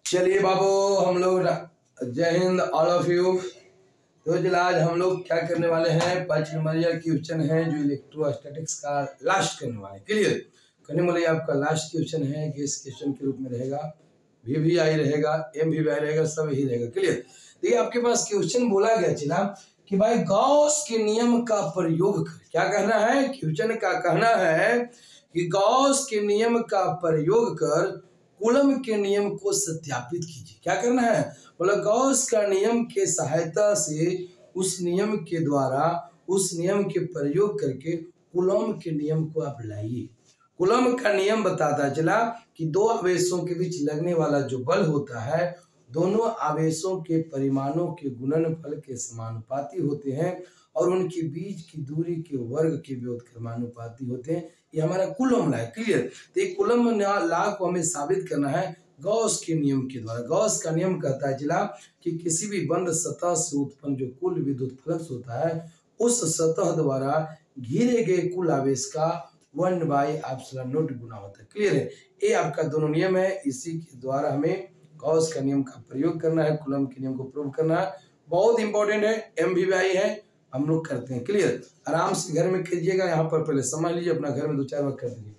चलिए बाबू हम लोग जय हिंद ऑल ऑफ यू। तो चलो आज हम लोग क्या करने वाले हैं, 5 नंबर या क्वेश्चन है जो इलेक्ट्रोस्टैटिक्स का लास्ट करने वाले। क्लियर करने वाले आपका लास्ट क्वेश्चन है कि इस क्वेश्चन के रूप में रहेगा VVI रहेगा, MVI रहेगा, सब ही रहेगा। क्लियर। देखिए आपके पास क्वेश्चन बोला गया चला कि भाई गॉस के नियम का प्रयोग कर, क्या कहना है, क्वेश्चन का कहना है कि गॉस के नियम का प्रयोग कर कूलम के नियम को सत्यापित कीजिए। क्या करना है, बोला गॉस का नियम के सहायता से उस नियम के द्वारा उस नियम के प्रयोग करके कूलम के नियम को आप लाइए। कूलम का नियम बताता चला कि दो आवेशों के बीच लगने वाला जो बल होता है दोनों आवेशों के परिमाणों के गुणनफल के समानुपाती होते हैं और उनके बीच की दूरी के वर्ग के व्युत्क्रमानुपाती होते हैं। ये हमारा कूलम लॉ है। क्लियर। तो ये कूलम लॉ को हमें साबित करना है गॉस के नियम के द्वारा। गॉस का नियम कहता है चला कि किसी भी बंद सतह से उत्पन्न जो कुल विद्युत फ्लक्स होता है उस सतह द्वारा घिरे गए कुल आवेश का 1/ε0 गुना होता है। क्लियर है। ये आपका दोनों नियम है, इसी के द्वारा हमें गॉस का नियम का प्रयोग करना है, कूलम के नियम को प्रूव करना है। बहुत इंपॉर्टेंट है, MVI है, हम लोग करते हैं। क्लियर। आराम से घर में कीजिएगा, यहाँ पर पहले समझ लीजिए, अपना घर में 2-4 बार कर दीजिए।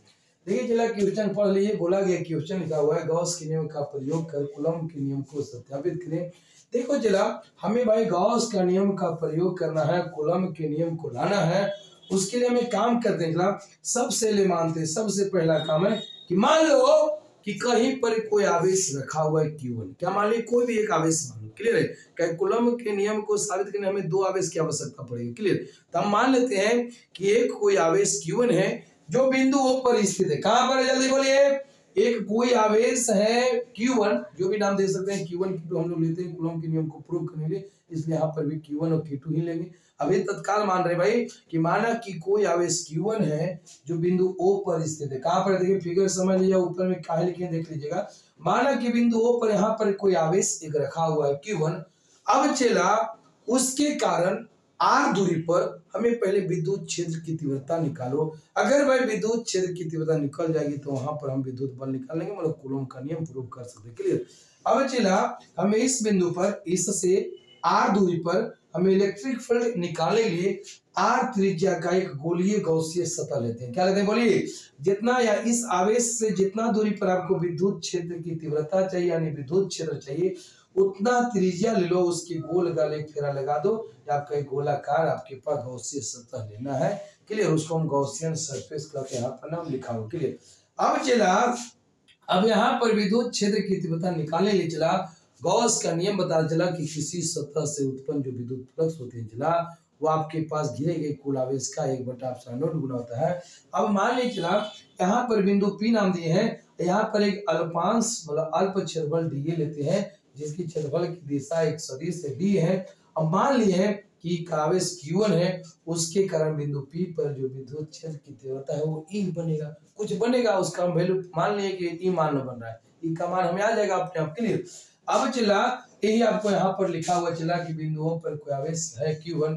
देखिए चला क्वेश्चन पढ़ लीजिए। बोला गया क्वेश्चन लिखा हुआ है गॉस के नियम का प्रयोग कर कूलम के नियम को सत्यापित करें। देखो चला हमें भाई गॉस का नियम का प्रयोग करना है, कूलम के नियम को लाना है। उसके लिए हमें काम करते हैं चला, सबसे ले मानते हैं। सबसे पहला काम है कि मान लो कि कहीं पर कोई आवेश रखा हुआ है Q1। क्या मान ली, कोई भी एक आवेश मान लो। क्लियर है। क्या कूलम के नियम को साबित करने हमें 2 आवेश की आवश्यकता पड़ेगी। क्लियर। तो हम मान लेते हैं कि एक कोई आवेश Q1 है जो बिंदु O पर स्थित है। कहां पर है, जल्दी बोलिए। एक कोई आवेश है Q1, जो भी नाम दे सकते हैं, Q1 Q2 हम लोग लेते हैं कूलम के नियम को प्रूव करने के लिए, इसलिए यहाँ पर भी Q1 और Q2 ही लेंगे। अभी तत्काल मान रहे भाई कि माना कि कोई आवेश Q1 है जो बिंदु O पर स्थित है। कहां पर, देखिए फिगर समझ लीजिए, ऊपर में काहे लिखे देख लीजिएगा। माना कि बिंदु O पर यहाँ पर कोई आवेश एक रखा हुआ है Q1। अब चला उसके कारण R दूरी पर हमें पहले विद्युत क्षेत्र की तीव्रता निकालो। अगर भाई विद्युत क्षेत्र की तीव्रता निकल जाएगी तो वहां पर हम विद्युत बल निकाल लेंगे, मतलब कूलम का नियम प्रूव कर सकते हैं। क्लियर। अब चला हमें इस बिंदु पर इससे R दूरी पर हमें इलेक्ट्रिक फील्ड निकालने के लिए R त्रिज्या का एक गोलीय गॉसीय सतह लेते हैं। क्या लेते हैं, बोलिए। जितना या इस आवेश से जितना दूरी पर आपको विद्युत क्षेत्र की तीव्रता चाहिए यानी विद्युत क्षेत्र चाहिए उतना त्रिज्या ले लो, उसके गोल गल एक फेरा लगा दो, आपका एक गोलाकार आपके पास गॉसीय सतह लेना है। क्लियर। उसको हम गॉसियन सरफेस करके यहाँ पर नाम लिखा हो। क्लियर। अब चला अब यहाँ पर विद्युत क्षेत्र की तीव्रता निकालने लिए चला गॉस का नियम बता चला कि किसी सतह से उत्पन्न जो विद्युत फ्लक्स होते हैं चला वो आपके पास घिरे गए कुल आवेश का 1/ε0 गुना होता है। अब मान लीजिए चला यहाँ पर बिंदु P नाम दिए हैं, यहाँ पर एक अल्पांश मतलब अल्प क्षेत्रफल DA लेते हैं जिसकी क्षेत्रफल की दिशा एक सदिश D है। अब मान लिए हैं कि आवेश Q1 है, उसके कारण बिंदु P पर जो विद्युत क्षेत्र की तीव्रता है वो E बनेगा, कुछ बनेगा, उसका हम वैल्यू मान लिए कि E मान बन रहा है, E का मान हमें आ जाएगा अपने आप। क्लियर। अब चला यही आपको यहाँ पर लिखा हुआ चला कि बिंदुओं पर कोई आवेश है Q1,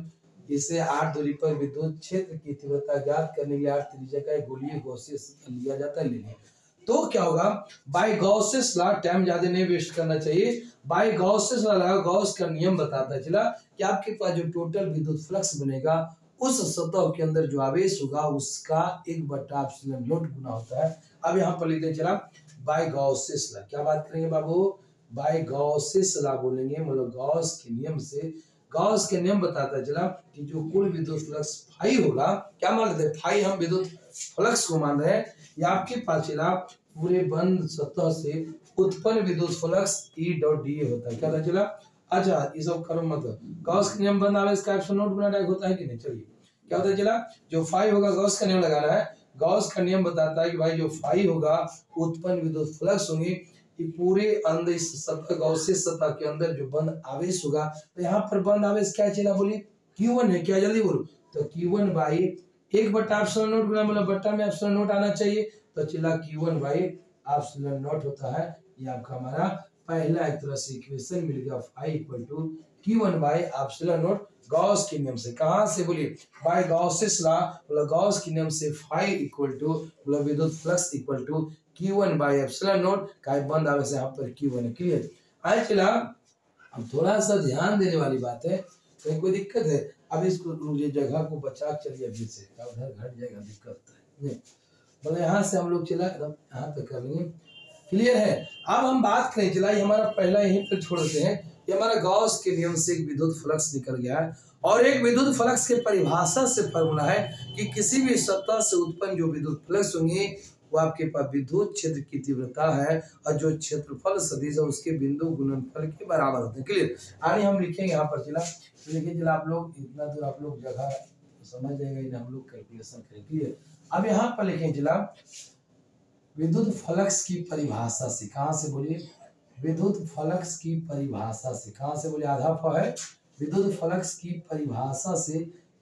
इसे R दूरी पर विद्युत क्षेत्र की तीव्रता ज्ञात करने के लिए R त्रिज्या का गोलीय गॉसीय सतह लिया जाता है। लेने तो क्या होगा, बाय गॉसेस लॉ, टाइम ज्यादा नहीं वेस्ट करना चाहिए। बाय गॉसेस लॉ, गॉस का नियम बताता है चला कि आपके पास जो टोटल विद्युत फ्लक्स बनेगा उस सतह के अंदर जो आवेश होगा उसका 1/ε0 गुना होता है। अब यहाँ पर लिखते चला बाय गॉसेस लॉ। क्या बात करेंगे बाबू, बाय गॉसेस लॉ बोलेंगे, मतलब गॉस के नियम से। गॉस के नियम बताता चला कि जो कुल विद्युत फ्लक्स फाई होगा, क्या मान लेते हैं, फाई हम विद्युत फ्लक्स को मान रहे हैं, या आपके पास चला पूरे बंद सतह से उत्पन्न विद्युत फ्लक्स E.dA होता है। क्या था चला, अच्छा ये सब करो मत, गॉस के नियम बंद आवेश का 1/0 गुना डायरेक्ट होता है कि नहीं। चलिए क्या होता है चला, जो फाई होगा गॉस का नियम लगाना है। गॉस का नियम बताता है कि भाई जो फाई होगा उत्पन्न विद्युत फ्लक्स होंगे कि पूरे अंदर इस सतह गॉसीय सतह के अंदर जो बंद आवेश होगा, तो यहाँ पर बंद आवेश क्या चला, बोलिए Q1 है। क्या, जल्दी बोलो। तो Q1 बाई 1/ε0 गुना, मतलब बट्टा में ε0 आना चाहिए, तो चला Q1/ε0 होता है। ये आपका हमारा पहला एक तरह से इक्वेशन मिल गया, फाई = Q1/ε0 गॉस के नियम से। कहां से, बोलिए बाय गॉसेस लॉ, मतलब गॉस के नियम से फाई मतलब विद्युत flux Q1 by epsilon not का बंद आवे से यहाँ पर Q1 है। क्लियर? आए चला, अब थोड़ा सा ध्यान देने वाली बात है, कहीं कोई दिक्कत है? अब इसको मुझे जगह को बचा चलिए अभी से, उधर घट जाएगा, दिक्कत है। मतलब यहाँ से हम लोग चला एकदम यहाँ तक कर लेंगे। क्लियर है? अब हम बात करें चला, ये हमारा पहला यहीं पर छोड़ देते हैं। ये हमारा गॉस के नियम से एक विद्युत फ्लक्स निकल गया है, और एक विद्युत फ्लक्स के परिभाषा से फॉर्मूला है कि किसी भी सतह से उत्पन्न जो विद्युत फ्लक्स होंगे वो आपके पास विद्युत क्षेत्र की तीव्रता है, और जो क्षेत्रफल सदिश है उसके बिंदु गुणनफल के बराबर होते हैं। क्लियर? आगे हम लिखेंगे यहाँ पर चला, तो देखिए चला आप लोग इतना दूर आप लोग जगह समझ जाएगा, हम लोग कैलकुलेशन करें। क्लियर? अब यहाँ पर लिखेंगे चला विद्युत फ्लक्स की परिभाषा से, कहाँ से बोलिए? विद्युत फ्लक्स की परिभाषा से, कहाँ से बोलिए? आधा फ है विद्युत फ्लक्स की परिभाषा से।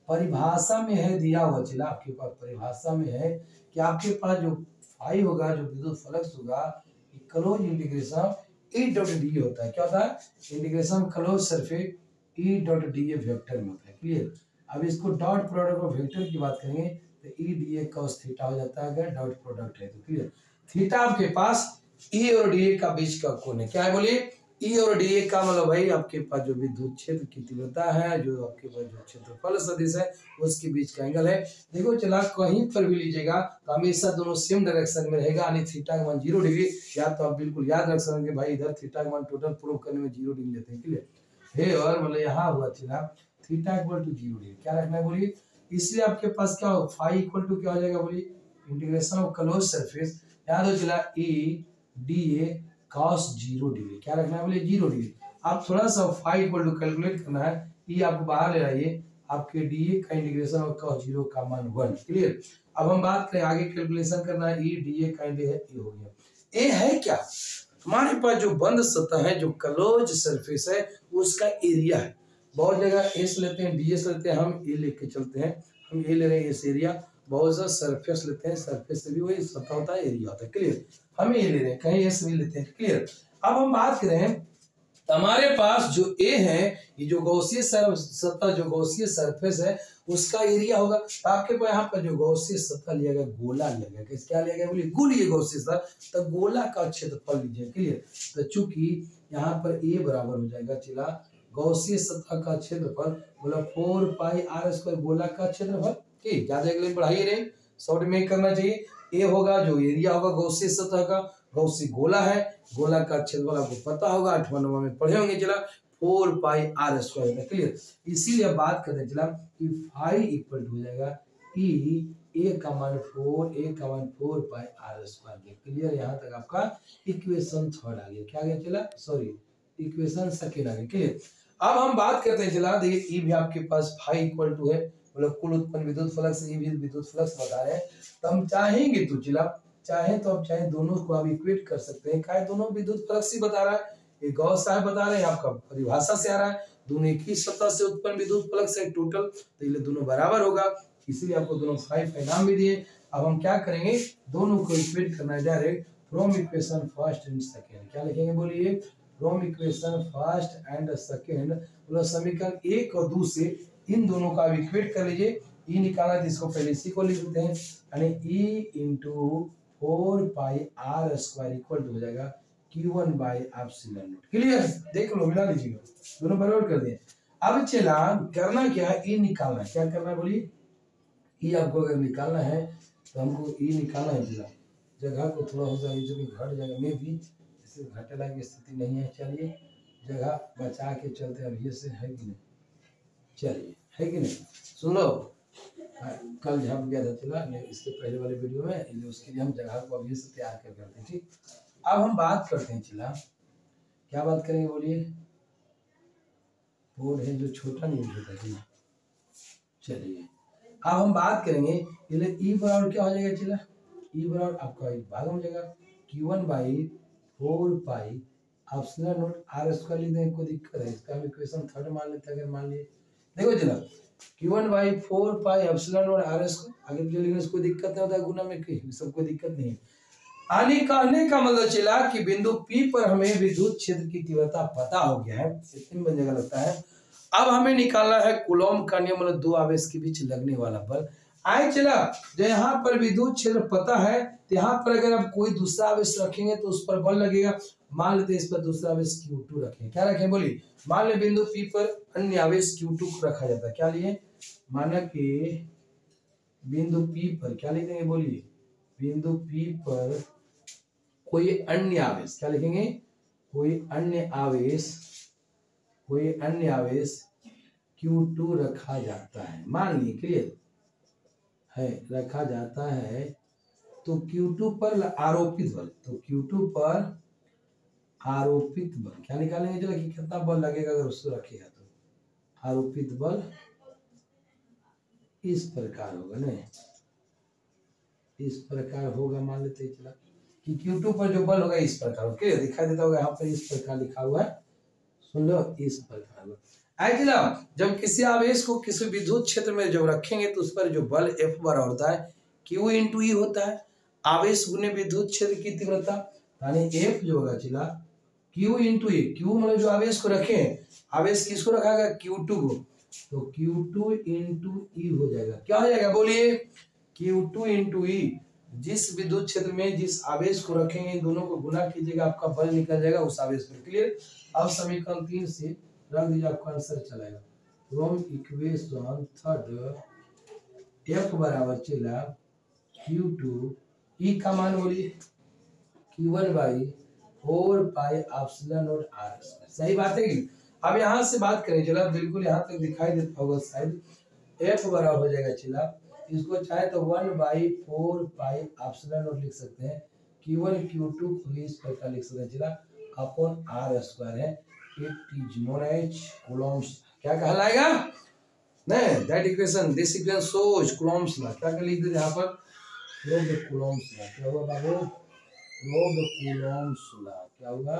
परिभाषा में है दिया हुआ चला आपके पास, परिभाषा में है कि आपके पास जो फाई होगा, जो विद्युत फ्लक्स होगा, close integration E dot D होता है। क्या होता है? Integration close surface E dot D vector में होता है। क्लियर? अब इसको डॉट प्रोडक्ट ऑफ वेक्टर की बात करेंगे तो E डी कॉस थीटा हो जाता है अगर डॉट प्रोडक्ट है तो। क्लियर? थीटा आपके पास E और डी का बीच का कोण है। क्या है बोलिए? E और डी का मतलब भाई आपके पास जो विद्युत क्षेत्र की तीव्रता है, जो आपके पास जो क्षेत्रफल सदिश है उसके बीच का एंगल है। देखो चला कहीं पर भी लीजिएगा तो हमेशा दोनों सेम डायरेक्शन में रहेगा, यानी थीटा का मान 0 डिग्री। या तो आप बिल्कुल याद रख सकते भाई, इधर थीटा का मान टोटल प्रूव करने में 0 डिग्री लेते हैं। क्लियर है? और मतलब यहाँ हुआ चला थीटा इक्वल टू 0 डिग्री। क्या रखना है बोलिए? इसलिए आपके पास क्या हो, फाई इक्वल टू क्या हो जाएगा बोलिए? इंटीग्रेशन ऑफ क्लोज सरफेस, याद हो चला E डी cos 0 डिग्री। क्या रखना है बोलिए? 0 डिग्री। आप थोड़ा सा फाई इक्वल टू कैलकुलेट करना है, ई आपको बाहर ले आइए, आपके डी का इंटीग्रेशन और cos 0 का मान 1। क्लियर? अब हम बात करें आगे कैलकुलेशन करना है, ई डी का इंटीग्रेशन हो गया। ए है क्या? हमारे पास जो बंद सतह है, जो क्लोज सरफेस है, उसका एरिया है। बहुत जगह एस लेते हैं, डी एस लेते हैं, हम ए लेके चलते हैं, हम ए ले रहे हैं एस एरिया। बहुत सा सरफेस लेते हैं, सरफेस से भी वही सतह होता है, एरिया होता है। क्लियर? हम ये ले रहे हैं, कहीं एस भी लेते हैं। क्लियर? अब हम बात करें तो हमारे पास जो ए है, ये जो गॉसीय सतह, जो गॉसीय सरफेस है उसका एरिया होगा। तो आपके पास यहाँ पर जो गॉसीय सतह लिया गया, गोला लिया गया, किस क्या लिया गया बोलिए? गोल। ये गॉसीय सतह, तो गोला का क्षेत्रफल लीजिए। क्लियर? तो चूंकि यहाँ पर ए बराबर हो जाएगा चिला गॉसीय सतह का क्षेत्रफल बोला 4 पाई आर स्क्वायर, गोला का क्षेत्रफल। ठीक, ज्यादा अगले बढ़ाइए रहे, शॉर्ट में करना चाहिए। ए होगा जो एरिया होगा गॉसीय सतह का, गॉसीय गोला है, गोला का क्षेत्रफल आपको पता होगा, 8वां नंबर में पढ़े होंगे चला 4 पाई आर स्क्वायर। क्लियर? इसीलिए बात करते चला कि फाई इक्वल टू हो जाएगा ई ए का मान 4 पाई आर स्क्वायर। क्लियर? यहाँ तक आपका इक्वेशन थर्ड आ गया। क्या आ गया चला? सॉरी, इक्वेशन सेकेंड आ गया। क्लियर? अब हम बात करते हैं चला, देखिए ई भी आपके पास फाई इक्वल टू है, मतलब कुल उत्पन्न विद्युत फ्लक्स, ये भी विद्युत फ्लक्स बता रहे हैं। तो हम चाहेंगे तो चला, चाहे तो आप चाहे दोनों को आप इक्वेट कर सकते हैं। क्या दोनों विद्युत फ्लक्स ही बता रहा है, ये गॉस साहब बता रहे हैं, आपका परिभाषा से आ रहा है, दोनों एक ही सतह से उत्पन्न विद्युत फ्लक्स है टोटल, तो ये दोनों बराबर होगा, इसीलिए आपको दोनों फाइव नाम भी दिए। अब हम क्या करेंगे, दोनों को इक्वेट करना है direct from equation first and second. क्या लिखेंगे बोलिए? From equation first and second, मतलब समीकरण 1 और 2 से इन दोनों का इक्वेट कर लीजिए। ई निकाला है जिसको पहले इसी को लिख देते हैं, यानी E into 4 pi R square equal to हो जाएगा Q1 by epsilon not. Clear? देख लो, मिला लीजिएगा, दोनों बराबर कर दिए। अब चला करना क्या है, ई निकालना है। क्या करना है बोलिए? ई आपको अगर निकालना है तो हमको ई निकालना है। चला जगह को थोड़ा हो जाएगा, जो भी घट जाएगा, में भी इससे घटे की स्थिति नहीं है। चलिए जगह बचा के चलते हैं, अब ये से है कि नहीं, चलिए है कि नहीं, सुन लो। कल झप गया था चला इसके पहले वाले वीडियो में, उसके लिए हम जगह को अभी से तैयार कर करते हैं। ठीक, अब हम बात करते हैं चला, क्या बात करेंगे बोलिए? बोर्ड है जो छोटा नहीं होता है। चलिए अब हम बात करेंगे, ई बराबर क्या हो जाएगा चला? ई बराबर आपका एक भाग हो जाएगा Q1 by 4 pi epsilon naught R square लिख दें, कोई दिक्कत है? इसका हम इक्वेशन थर्ड मान लेते हैं। अगर मान लिए देखो चला Q1 by 4 pi epsilon naught R square, आगे जो लिखने से कोई दिक्कत नहीं होता, गुना में कहीं सब कोई दिक्कत नहीं है। आने का मतलब चला कि बिंदु P पर हमें विद्युत क्षेत्र की तीव्रता पता हो गया है, इतनी बन जाएगा लगता है। अब हमें निकालना है कूलॉम का नियम, मतलब दो आवेश के बीच लगने वाला बल। आए चला, जो यहाँ पर विद्युत क्षेत्र पता है, तो यहाँ पर अगर आप कोई दूसरा आवेश रखेंगे तो उस पर बल लगेगा। मान लेते हैं इस पर दूसरा आवेश Q2 रखें, क्या रखें बोलिए। मान ले बिंदु P पर अन्य आवेश Q2 को रखा जाता है, क्या लिए, माना कि बिंदु P पर क्या लिखेंगे बोलिए, बिंदु P पर कोई अन्य आवेश, क्या लिखेंगे, कोई अन्य आवेश Q2 रखा जाता है, मान ली क्लियर है, रखा जाता है, तो Q2 पर आरोपित बल, तो Q2 पर आरोपित बल क्या निकालेंगे चलो कि कितना बल लगेगा अगर उसको रखेगा तो। आरोपित बल इस प्रकार होगा ना, इस प्रकार होगा, मान लेते हैं चला कि Q2 पर जो बल होगा इस प्रकार होगा, क्लियर दिखाई देता होगा, यहाँ पर इस प्रकार लिखा हुआ है, सुन लो इस प्रकार होगा। जब किसी आवेश को किसी विद्युत क्षेत्र में जब रखेंगे तो उस पर जो बल F बराबर होता है Q इंटू E होता है, आवेश गुने विद्युत क्षेत्र की तीव्रता, यानी F जो होगा चिला Q इंटू E, Q मतलब जो आवेश को रखे, आवेश किसको रखा गया, Q2 को, तो Q2 इंटू E हो जाएगा, क्या हो जाएगा बोलिए, Q2 इंटू E। जिस विद्युत क्षेत्र में जिस आवेश को रखेंगे इन दोनों को गुना कीजिएगा, आपका बल निकल जाएगा उस आवेश पर, क्लियर। अब समीकरण 3 से रख दीजिए, आपका आंसर चलेगा। फ्रॉम इक्वेशन थर्ड F बराबर चला Q2, E का मान बोलिए Q1 by 4 pi epsilon not R, सही बात है कि। अब यहाँ से बात करें चला, बिल्कुल यहाँ तक दिखाई देता होगा शायद, F बराबर हो जाएगा चला, इसको चाहे तो 1 बाई 4 पाई एप्सिलॉन नॉट लिख सकते हैं, Q1 Q2 को इस प्रकार लिख सकते हैं चला, अपॉन R स्क्वायर है, it is known as Coulomb's, क्या कहलाएगा नहीं, that equation this equation shows Coulomb's law, क्या लिख देते यहाँ पर, लो द कूलम्ब्स लॉ, क्या होगा बाबू, लो द कूलम्ब्स लॉ, क्या होगा,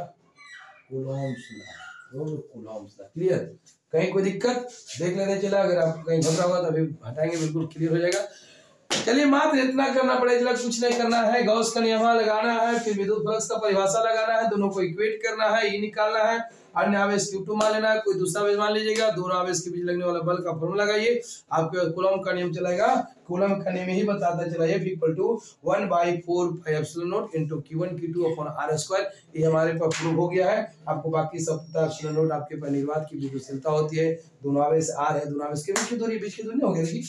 Coulomb's law, low the Coulomb's law, clear. कहीं कोई दिक्कत देख लेते चला, अगर आप कहीं घबरा हुआ तो अभी हटाएंगे, बिल्कुल क्लियर हो जाएगा। चलिए मात्र इतना करना पड़ेगा, कुछ नहीं करना है, गॉस का नियम लगाना है, फिर विद्युत फ्लक्स का परिभाषा लगाना है, दोनों को इक्वेट करना है, ई निकालना है, अन्य आवेश Q2 मान लेना है, कोई दूसरा आवेश मान लीजिएगा, दोनों आवेश के बीच लगने वाला बल का फॉर्मूला लगाइए, आपके कूलम्ब का नियम चलेगा, कूलम्ब का नियम ही बताता चला F equal to 1/4 pi epsilon naught into Q1 Q2 upon R square, ये हमारे पर प्रूव हो गया है। आपको बाकी सब पता है, एप्सिलॉन नॉट आपके पर निर्वात की विद्युतशीलता होती है, दोनों आवेश R है, दोनों आवेश के बीच की दूरी हो गई देखिए,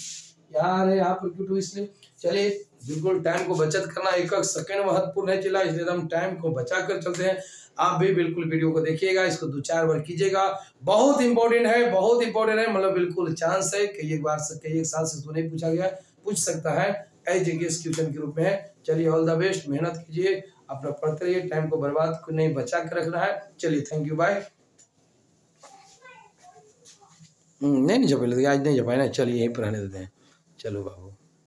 यहाँ है यहाँ पर Q2, इसलिए चलिए बिल्कुल टाइम को बचत करना एक सेकंड महत्वपूर्ण है चला, इसलिए हम टाइम को बचा कर चलते हैं। आप भी बिल्कुल वीडियो को देखिएगा, इसको 2-4 बार कीजिएगा, बहुत इंपॉर्टेंट है, बहुत इंपॉर्टेंट है, मतलब बिल्कुल चांस है कई एक बार से, कई एक साल से तो नहीं पूछा गया, पूछ सकता है एज क्वेश्चन के रूप में है। चलिए ऑल द बेस्ट, मेहनत कीजिए, अपना पढ़ते रहिए, टाइम को बर्बाद नहीं, बचा कर रखना है। चलिए थैंक यू, बाय। नहीं जब आज नहीं जब है ना, चलिए यहीं पर रहने देते हैं, चलो बाबू।